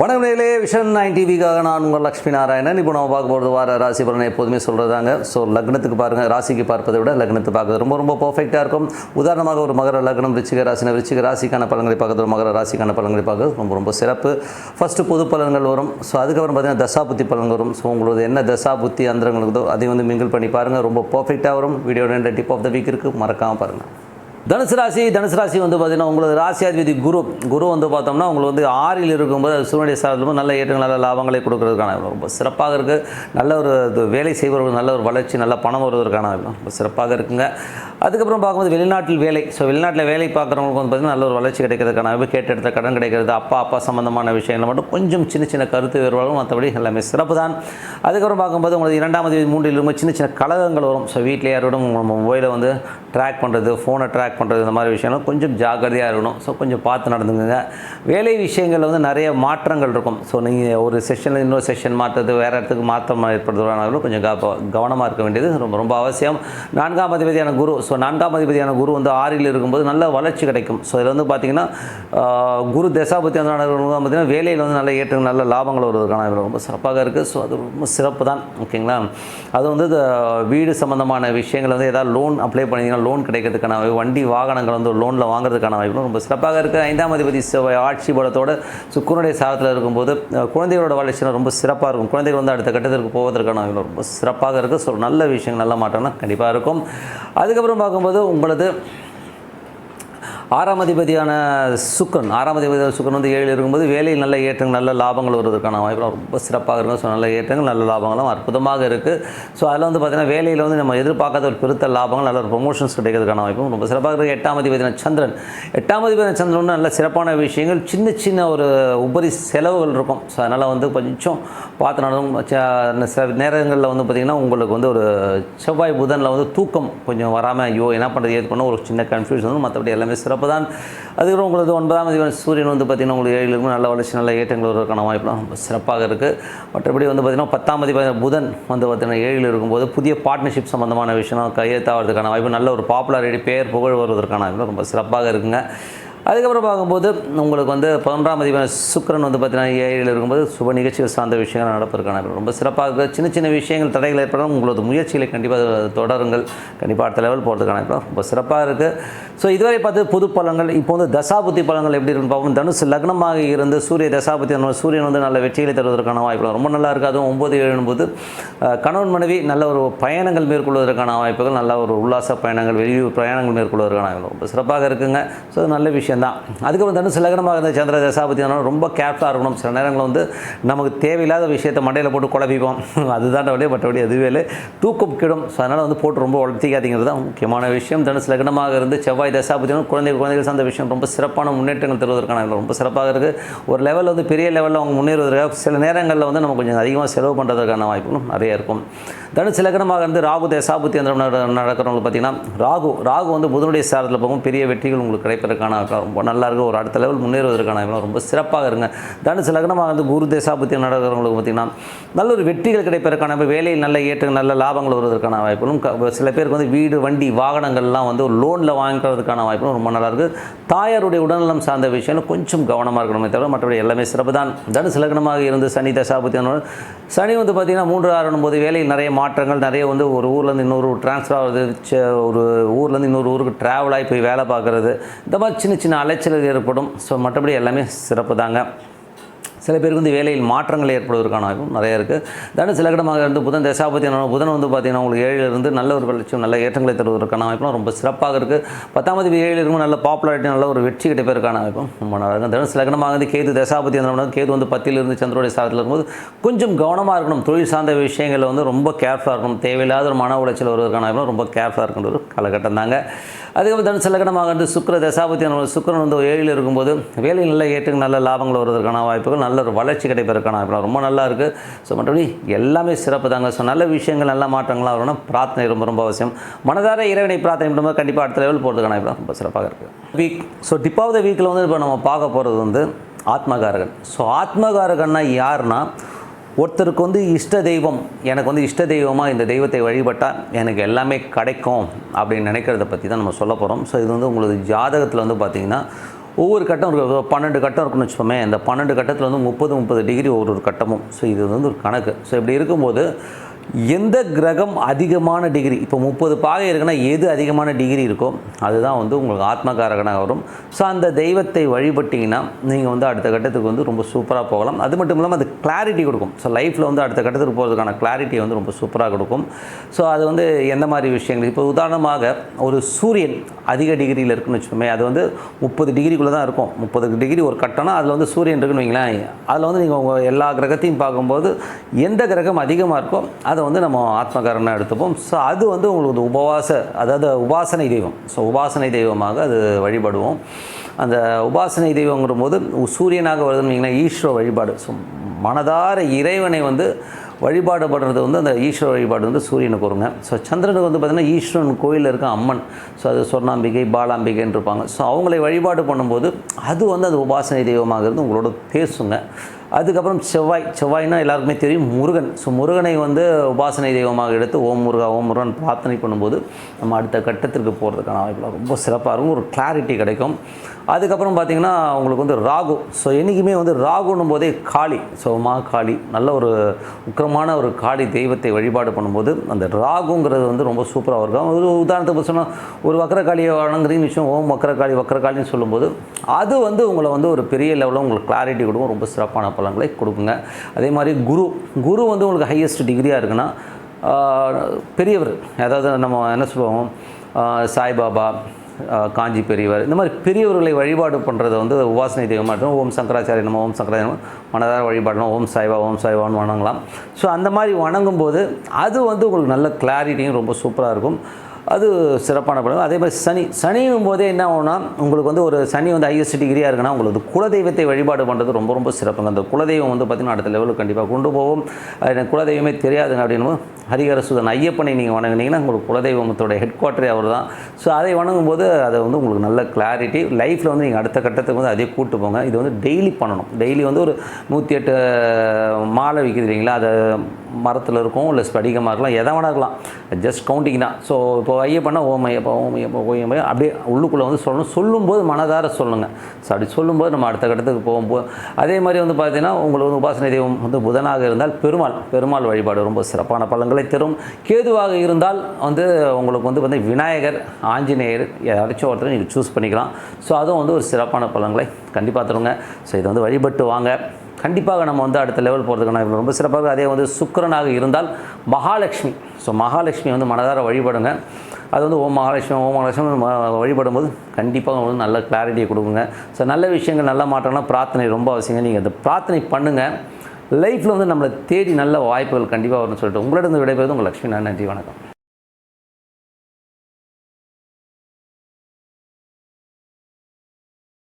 வணக்கம் நேயர்களே, விஷன் 9 டிவிக்காக நான் உங்கள் லக்ஷ்மி நாராயணன். இப்போ நம்ம பார்க்க போகிறது வார ராசி பலனை எப்போதுமே சொல்கிறதாங்க. ஸோ லக்னத்துக்கு பாருங்கள், ராசிக்கு பார்ப்பதை விட லக்னத்தை பார்க்குறது ரொம்ப ரொம்ப பர்ஃபெக்டாக இருக்கும். உதாரணமாக ஒரு மகர லக்னம், விருச்சிக ராசினா விருச்சிக ராசிக்கான பலன்களை பார்க்குறது, ஒரு மகர ராசிக்கான பலன்களை பார்க்குறது ரொம்ப ரொம்ப சிறப்பு. ஃபஸ்ட்டு பொது பலன்கள் வரும். ஸோ அதுக்கப்புறம் பார்த்தீங்கன்னா தசாபுத்தி பலன் வரும். ஸோ உங்களோட என்ன தசாபுத்தி அந்தரங்களுக்குதோ அதை வந்து மிங்கிள் பண்ணி பாருங்கள், ரொம்ப பர்ஃபெக்டாக வரும். Video 2 tip of the week இருக்குது, மறக்காமல் பாருங்கள். தனுசு ராசி வந்து பார்த்திங்கன்னா உங்களுக்கு ராசியாதிபதி குரு வந்து பார்த்தோம்னா உங்களுக்கு வந்து 6ல் இருக்கும்போது அது சூழ்நிலை சார்ந்தும் நல்ல ஏற்றங்கள் நல்ல லாபங்களை கொடுக்கறதுக்கான ரொம்ப சிறப்பாக இருக்குது. நல்ல ஒரு வேலை செய்பவர்கள் நல்ல ஒரு வளர்ச்சி நல்ல பணம் வருவதற்கான ரொம்ப சிறப்பாக இருக்குங்க. அதுக்கப்புறம் பார்க்கும்போது வெளிநாட்டில் வேலை, ஸோ வெளிநாட்டில் வேலை பார்க்குறவங்களுக்கு வந்து பார்த்திங்கன்னா நல்ல ஒரு வளர்ச்சி கிடைக்கிறதுக்கான கேட்டெடுத்த கடன் கிடைக்கிறது, அப்பா சம்மந்தமான விஷயங்கள் மட்டும் கொஞ்சம் சின்ன கருத்து வேறுபாடும், மற்றபடி எல்லாமே சிறப்பு தான். அதுக்கப்புறம் பார்க்கும்போது உங்களுக்கு 2ஆம் தேதி 3ல் இருக்கும் சின்ன கலகங்கள் வரும். ஸோ வீட்டில் யாரோட மொபைலை வந்து ட்ராக் பண்ணுறது, ஃபோனை ட்ராக் பண்ணுறது, இந்த மாதிரி விஷயங்கள் கொஞ்சம் ஜாக்கிரதையாக இருக்கணும். ஸோ கொஞ்சம் பார்த்து நடந்துங்க. வேலை விஷயங்கள் வந்து நிறைய மாற்றங்கள் இருக்கும். ஸோ நீங்கள் ஒரு செஷனில் இன்னொரு செஷன் மாற்றுறது, வேறு இடத்துக்கு மாற்றம் ஏற்படுத்துவதாலும் கொஞ்சம் கவனமாக இருக்க வேண்டியது ரொம்ப ரொம்ப அவசியம். 4ஆம் அதிபதியான குரு, ஸோ 4ஆம் அதிபதியான குரு வந்து 6ல் இருக்கும்போது நல்ல வளர்ச்சி கிடைக்கும். ஸோ இதில் வந்து பார்த்திங்கன்னா குரு தசாபத்தி வந்து பார்த்திங்கன்னா வேலையில் வந்து நல்ல ஏற்றம் நல்ல லாபங்கள் வருவதற்கான ரொம்ப சிறப்பாக இருக்குது. ஸோ அது ரொம்ப சிறப்பு தான், ஓகேங்களா. அது வந்து வீடு சம்மந்தமான விஷயங்கள் வந்து ஏதாவது லோன் அப்ளை பண்ணிங்கன்னா லோன் கிடைக்கிறதுக்கான, வண்டி வாகனங்கள் வந்து லோனில் வாங்குறதுக்கான வாய்ப்பும் ரொம்ப சிறப்பாக இருக்குது. 5ஆம் அதிபதி ஆட்சி பலத்தோடு சுக்கிரனுடைய சாரத்தில் இருக்கும்போது குழந்தைகளோட வளர்ச்சி ரொம்ப சிறப்பாக இருக்கும். குழந்தைகள் வந்து அடுத்த கட்டத்திற்கு போவதற்கான ரொம்ப சிறப்பாக இருக்குது. ஸோ நல்ல விஷயங்கள் நல்ல மாற்றம்லாம் கண்டிப்பாக இருக்கும். அதுக்கப்புறம் பார்க்கும்போது உங்களது 6ஆம் அதிபதியான சுக்கிரன் வந்து 7ல் இருக்கும்போது வேலையில் நல்ல ஏற்றங்கள் நல்ல லாபங்கள் வருவதற்கான வாய்ப்புலாம் ரொம்ப சிறப்பாக இருக்கும். ஸோ நல்ல ஏற்றங்கள் நல்ல லாபங்களும் அற்புதமாக இருக்குது. ஸோ அதில் வந்து பார்த்திங்கன்னா வேலையில் வந்து நம்ம எதிர்பார்க்காத ஒரு பெருத்த லாபங்கள் நல்ல ஒரு ப்ரொமோஷன்ஸ் கிடைக்கிறதுக்கான வாய்ப்பும் ரொம்ப சிறப்பாக இருக்குது. 8ஆம் அதிபதியான சந்திரன் வந்து நல்ல சிறப்பான விஷயங்கள், சின்ன ஒரு உபரி செலவுகள் இருக்கும். ஸோ அதனால் வந்து கொஞ்சம் பார்த்து நடக்கும். சில நேரங்களில் வந்து பார்த்திங்கன்னா உங்களுக்கு வந்து ஒரு செவ்வாய் புதனில் வந்து தூக்கம் கொஞ்சம் வராமல் ஐயோ என்ன பண்ணுறது ஏது பண்ண ஒரு சின்ன கன்ஃபியூஷன் வந்து, மற்றபடி எல்லாமே சிறப்பு தான். அதுக்கப்புறம் உங்களுக்கு 9ஆம் அதிபதி சூரியன் வந்து பார்த்திங்கன்னா உங்களுக்கு 7ல் இருக்கும் நல்ல வளர்ச்சி நல்ல ஏற்றங்கள் வருவதற்கான வாய்ப்புலாம் ரொம்ப சிறப்பாக இருக்குது. மற்றபடி வந்து பார்த்திங்கன்னா 10ஆம் அதிபதி புதன் வந்து பார்த்திங்கன்னா 7ல் இருக்கும்போது புதிய பார்ட்னர்ஷிப் சம்மந்தமான விஷயம் கையெழுத்தாகிறதுக்கான வாய்ப்பு, நல்ல ஒரு பாப்புலாரிட்டி பேர் புகழ் வருவதற்கான வாய்ப்பு ரொம்ப சிறப்பாக இருக்குங்க. அதுக்கப்புறம் பார்க்கும்போது உங்களுக்கு வந்து 11ஆம் அதிபதி சுக்கிரன் வந்து பார்த்திங்கன்னா 7ல் இருக்கும்போது சுப நிகழ்ச்சிகள் சார்ந்த விஷயங்கள் நடப்பதற்கான ரொம்ப சிறப்பாக இருக்குது. சின்ன விஷயங்கள் தடைகள் ஏற்படும், உங்களது முயற்சிகளை கண்டிப்பாக தொடருங்கள், கண்டிப்பாக அடுத்த லெவல் போகிறதுக்கான ரொம்ப சிறப்பாக இருக்குது. ஸோ இதுவரை பார்த்து பொது பலன்கள். இப்போ வந்து தசாபுத்தி பலன்கள் எப்படி இருக்குன்னு பார்ப்போம். தனுசு லக்னமாக இருந்து சூரிய தசாபுத்தி சூரியன் வந்து நல்ல வெற்றிகளை தருவதற்கான வாய்ப்புகள் ரொம்ப நல்லா இருக்குது. அதுவும் 9-7 போது கணவன் மனைவி நல்ல ஒரு பயணங்கள் மேற்கொள்வதற்கான வாய்ப்புகள், நல்ல ஒரு உல்லாச பயணங்கள், வெளியூர் பிரயாணங்கள் மேற்கொள்வதற்கான ரொம்ப சிறப்பாக இருக்குங்க. ஸோ நல்ல விஷயம் தான். அதுக்கப்புறம் தனுசு லக்னமாக இருந்த சந்திர தசாபதி ரொம்ப கேர்ஃபுல்லாக இருக்கணும். சில நேரங்களில் வந்து நமக்கு தேவையில்லாத விஷயத்தை மண்டையில் போட்டு குழப்பிப்போம், அதுதான் அப்படியே மற்றபடி அதுவே தூக்கம் கிடும். ஸோ அதனால் வந்து போட்டு ரொம்ப வளர்த்திக்காதீங்கிறது தான் முக்கியமான விஷயம். தனுசு லக்னமாக இருந்து செவ்வாய் தசாபதி குழந்தைகள் சார்ந்த விஷயம் ரொம்ப சிறப்பான முன்னேற்றங்கள் தருவதற்கான ரொம்ப சிறப்பாக இருக்குது. ஒரு லெவலில் வந்து பெரிய லெவலில் அவங்க முன்னேறுவதற்காக சில நேரங்களில் வந்து நம்ம கொஞ்சம் அதிகமாக செலவு பண்ணுறதுக்கான வாய்ப்புகளும் நிறைய இருக்கும். தனுசு லக்னமாக இருந்து ராகு தசாபுத்தி நடக்கிறவங்களுக்கு பார்த்திங்கன்னா ராகு வந்து புதனுடைய சாரத்தில் போகும், பெரிய வெற்றிகள் உங்களுக்கு கிடைப்பதற்கான ரொம்ப நல்லா இருக்குது. ஒரு அடுத்த லெவல் முன்னேறுவதற்கான ரொம்ப சிறப்பாக இருங்க. தனுசு லக்னமாக வந்து குரு தசாபுத்தி நடக்கிறவங்களுக்கு பார்த்திங்கன்னா நல்ல ஒரு வெற்றிகள் கிடைப்பதற்கான வேலையில் நல்ல ஏற்றங்கள் நல்ல லாபங்கள் வருவதற்கான வாய்ப்புகளும், சில பேருக்கு வந்து வீடு வண்டி வாகனங்கள்லாம் வந்து லோனில் வாங்கிக்கிறதுக்கான வாய்ப்புகளும் ரொம்ப நல்லாயிருக்கு. தாயாருடைய உடல்நலம் சார்ந்த விஷயங்கள் கொஞ்சம் கவனமாக இருக்கணுமே தவிர மற்றபடி எல்லாமே சிறப்பு தான். தனுசு லக்னமாக இருந்து சனி தசாபுத்தி சனி வந்து பார்த்திங்கன்னா 3-6 போது வேலையில் நிறைய மாற்றங்கள், நிறைய வந்து ஒரு ஊர்லேருந்து இன்னொரு ட்ரான்ஸ்ஃபர் ஆகுது, ஒரு ஊர்லேருந்து இன்னொரு ஊருக்கு ட்ராவல் ஆகி போய் வேலை பார்க்குறது, இந்த மாதிரி சின்ன அலைச்சல் ஏற்படும். ஸோ மற்றபடி எல்லாமே சிறப்பு தாங்க. சில பேருக்கு வந்து வேலையில் மாற்றங்கள் ஏற்படுவதற்கான வாய்ப்பும் நிறைய இருக்குது. தனுசு லக்னமாக இருந்து புதன் தசாபதி புதன் வந்து பார்த்திங்கன்னா உங்களுக்கு 7ல் இருந்து நல்ல ஒரு வளர்ச்சியும் நல்ல ஏற்றங்களை தருவதற்கான வாய்ப்பும் ரொம்ப சிறப்பாக இருக்குது. 10ஆம் தேதி 7ல் இருக்கும் நல்ல பாப்புலாரிட்டி நல்ல ஒரு வெற்றி கிடைப்பதற்கான வாய்ப்பும் ரொம்ப நல்லா இருக்குது. தனுசு லக்னமாக வந்து கேது தசாபதி கேது வந்து 10ல் இருந்து சந்திரோடைய சாரத்தில் இருக்கும்போது கொஞ்சம் கவனமாக இருக்கணும். தொழில் சார்ந்த விஷயங்களில் வந்து ரொம்ப கேர்ஃபுல்லாக இருக்கணும். தேவையில்லாத ஒரு மன உளைச்சல் வருவதற்கான வாய்ப்பும் ரொம்ப கேர்ஃபுல்லாக இருக்கின்ற ஒரு காலகட்டம் தாங்க. அதுக்கப்புறம் தனுசு லக்னமாக வந்து சுக்கிர தசாபதி சுக்கிரன் வந்து 7ல் இருக்கும்போது வேலையில் நல்ல ஏற்றுக்கு நல்ல லாபங்கள் வருவதற்கான வாய்ப்புகள், நல்ல ஒரு வளர்ச்சி கிடைப்பதற்கான வாய்ப்புகள் ரொம்ப நல்லா இருக்குது. ஸோ மற்றபடி எல்லாமே சிறப்பு தாங்க. ஸோ நல்ல விஷயங்கள் நல்ல மாற்றங்களாக வரணும். பிரார்த்தனை ரொம்ப அவசியம். மனதார இறைவனை பிரார்த்தனை பண்ணும்போது கண்டிப்பாக அடுத்த லெவல் போகிறதுக்கான வாய்ப்பு ரொம்ப சிறப்பாக இருக்குது. Week so tip of the வீக்கில் வந்து இப்போ நம்ம பார்க்க போகிறது வந்து ஆத்மகாரகன். ஸோ ஆத்மகாரகன்னா யாருன்னா ஒருத்தருக்கு வந்து இஷ்ட தெய்வம், எனக்கு வந்து இஷ்ட தெய்வமாக இந்த தெய்வத்தை வழிபட்டால் எனக்கு எல்லாமே கிடைக்கும் அப்படின்னு நினைக்கிறத பற்றி தான் நம்ம சொல்ல போகிறோம். ஸோ இது வந்து உங்களுக்கு ஜாதகத்தில் வந்து பார்த்திங்கன்னா ஒவ்வொரு கட்டம் இருக்குது, 12 கட்டம் இருக்குன்னு வச்சுப்போமே. இந்த 12 கட்டத்தில் வந்து 30 டிகிரி ஒரு கட்டமும். ஸோ இது வந்து ஒரு கணக்கு. ஸோ இப்படி இருக்கும்போது எந்த கிரகம் அதிகமான டிகிரி, இப்போ 30 பாகை இருக்குன்னா எது அதிகமான டிகிரி இருக்கோ அதுதான் வந்து உங்களுக்கு ஆத்மகாரகனாக வரும். ஸோ அந்த தெய்வத்தை வழிபட்டிங்கன்னா நீங்கள் வந்து அடுத்த கட்டத்துக்கு வந்து ரொம்ப சூப்பராக போகலாம். அது மட்டும் இல்லாமல் அது கிளாரிட்டி கொடுக்கும். ஸோ லைஃப்பில் வந்து அடுத்த கட்டத்துக்கு போகிறதுக்கான கிளாரிட்டியை வந்து ரொம்ப சூப்பராக கொடுக்கும். ஸோ அது வந்து எந்த மாதிரி விஷயங்கள், இப்போ உதாரணமாக ஒரு சூரியன் அதிக டிகிரியில் இருக்குன்னு வச்சுக்கோமே, அது வந்து 30 டிகிரிக்குள்ளே தான் இருக்கும். 30 டிகிரி ஒரு கட்டம்னா அதில் வந்து சூரியன் இருக்குன்னு வைங்களேன். அதில் வந்து நீங்கள் உங்கள் எல்லா கிரகத்தையும் பார்க்கும்போது எந்த கிரகம் அதிகமாக இருக்கோ அதை வந்து நம்ம ஆத்மகாரனாக எடுத்துப்போம். ஸோ அது வந்து உங்களுக்கு அதாவது உபாசனை தெய்வம். ஸோ உபாசனை தெய்வமாக அது வழிபடுவோம். அந்த உபாசனை தெய்வங்கிற போது சூரியனாக வருதுன்னு வைங்களேன், ஈஸ்வர வழிபாடு. ஸோ மனதார இறைவனை வந்து வழிபாடுபடுறது வந்து அந்த ஈஸ்வர வழிபாடு வந்து சூரியனுக்கு வருங்க. ஸோ சந்திரனுக்கு வந்து பார்த்திங்கன்னா ஈஸ்வரன் கோயிலில் இருக்க அம்மன். ஸோ அது சொர்ணாம்பிகை, பாலாம்பிகைன்னு இருப்பாங்க. ஸோ அவங்களை வழிபாடு பண்ணும்போது அது வந்து அந்த உபாசனை தெய்வமாக இருந்து உங்களோட பேசுங்க. அதுக்கப்புறம் செவ்வாய்னா எல்லாருக்குமே தெரியும் முருகன். ஸோ முருகனை வந்து உபாசனை தெய்வமாக எடுத்து ஓம் முருகன் பிரார்த்தனை பண்ணும்போது நம்ம அடுத்த கட்டத்திற்கு போகிறதுக்கான வாய்ப்புலாம் ரொம்ப சிறப்பாக இருக்கும். ஒரு கிளாரிட்டி கிடைக்கும். அதுக்கப்புறம் பார்த்திங்கன்னா உங்களுக்கு வந்து ராகு. ஸோ என்றைக்குமே வந்து ராகுன்னும் போதே காளி. ஸோ காளி நல்ல ஒரு உக்கிரமான ஒரு காளி தெய்வத்தை வழிபாடு பண்ணும்போது அந்த ராகுங்கிறது வந்து ரொம்ப சூப்பராக இருக்கும். ஒரு உதாரணத்துக்கு சொன்னால் ஒரு வக்கரகாளியை வணங்குறீங்கன்னு விஷயம், ஓம் வக்கரகாளின்னு சொல்லும்போது அது வந்து உங்களை வந்து ஒரு பெரிய லெவலில் உங்களுக்கு கிளாரிட்டி கொடுக்கும். ரொம்ப சிறப்பான பலன்களை கொடுக்குங்க. அதே மாதிரி குரு வந்து உங்களுக்கு ஹையஸ்ட் டிகிரியாக இருக்குன்னா பெரியவர், அதாவது நம்ம என்ன சொல்லுவோம், சாய்பாபா, காஞ்சி பெரியவர், இந்த மாதிரி பெரியவர்களை வழிபாடு பண்ணுறதை வந்து உபாசனை தெய்வமாக இருக்கும். ஓம் சங்கராச்சாரிய நம்ம ஓம் சங்கராச்சாரிய மனதார வழிபாடணும், ஓம் சாய்பான்னு வணங்கலாம். ஸோ அந்த மாதிரி வணங்கும்போது அது வந்து உங்களுக்கு நல்ல கிளாரிட்டியும் ரொம்ப சூப்பராக இருக்கும். அது சிறப்பான படம். அதே மாதிரி சனியும் போதே என்ன ஆகும்னா உங்களுக்கு வந்து ஒரு சனி வந்து ஹையஸ்ட் டிகிரியாக இருக்குன்னா உங்களுக்கு குலதெய்வத்தை வழிபாடு பண்ணுறது ரொம்ப ரொம்ப சிறப்புங்க. அந்த குலதெய்வம் வந்து பார்த்திங்கன்னா அடுத்த லெவலுக்கு கண்டிப்பாக கொண்டு போகும். எனக்கு குலதெய்வமே தெரியாதுங்க அப்படின்னு ஹரிஹரசுதன் ஐயப்பனை நீங்கள் வணங்குனீங்கன்னா உங்களுக்கு குலதெய்வத்தோட ஹெட் குவார்ட்டரே அவர் தான். ஸோ அதை வணங்கும்போது அதை வந்து உங்களுக்கு நல்ல கிளாரிட்டி லைஃப்பில் வந்து நீங்கள் அடுத்த கட்டத்துக்கு வந்து அதே கூட்டு போங்க. இது வந்து டெய்லி பண்ணணும். டெய்லி வந்து ஒரு 108 மாலை விற்கிது இல்லைங்களா, அதை மரத்தில் இருக்கும், இல்லை ஸ்படிகமாக இருக்கலாம், எதை வேணா இருக்கலாம், ஜஸ்ட் கவுண்டிங் தான். ஸோ இப்போ ஐயப்பனா ஓம் ஐயப்பா அப்படியே உள்ளுக்குள்ளே வந்து சொல்லும்போது மனதார சொல்லுங்கள். ஸோ அப்படி சொல்லும்போது நம்ம அடுத்த கட்டத்துக்கு போகும்போது அதே மாதிரி வந்து பார்த்திங்கன்னா உங்களுக்கு வந்து உபாசனை தெய்வம் வந்து புதனாக இருந்தால் பெருமாள் வழிபாடு ரொம்ப சிறப்பான பலன்களை தரும். கேதுவாக இருந்தால் வந்து உங்களுக்கு வந்து விநாயகர், ஆஞ்சநேயர் யாராச்சும் ஒருத்தர் நீங்கள் சூஸ் பண்ணிக்கலாம். ஸோ அதுவும் வந்து ஒரு சிறப்பான பலன்களை கண்டிப்பாக தருங்க. ஸோ இதை வந்து வழிபட்டு வாங்க. கண்டிப்பாக நம்ம வந்து அடுத்த லெவல் போகிறதுக்கான ரொம்ப சிறப்பாக. அதே வந்து சுக்கிரனாக இருந்தால் மகாலட்சுமி. ஸோ மகாலட்சுமி வந்து மனதார வழிபடுங்க. அது வந்து ஓம் மகாலட்சுமி வழிபடும்போது கண்டிப்பாக வந்து நல்ல கிளாரிட்டியை கொடுக்குங்க. ஸோ நல்ல விஷயங்கள், நல்ல மாற்றம்லாம் பிரார்த்தனை ரொம்ப அவசியங்க. நீங்கள் அந்த பிரார்த்தனை பண்ணுங்கள். லைஃப்பில் வந்து நம்மளை தேடி நல்ல வாய்ப்புகள் கண்டிப்பாக வரும்னு சொல்லிட்டு உங்களிடம் விடைபெறுவது உங்கள் லட்சுமி. நன்றி, வணக்கம்.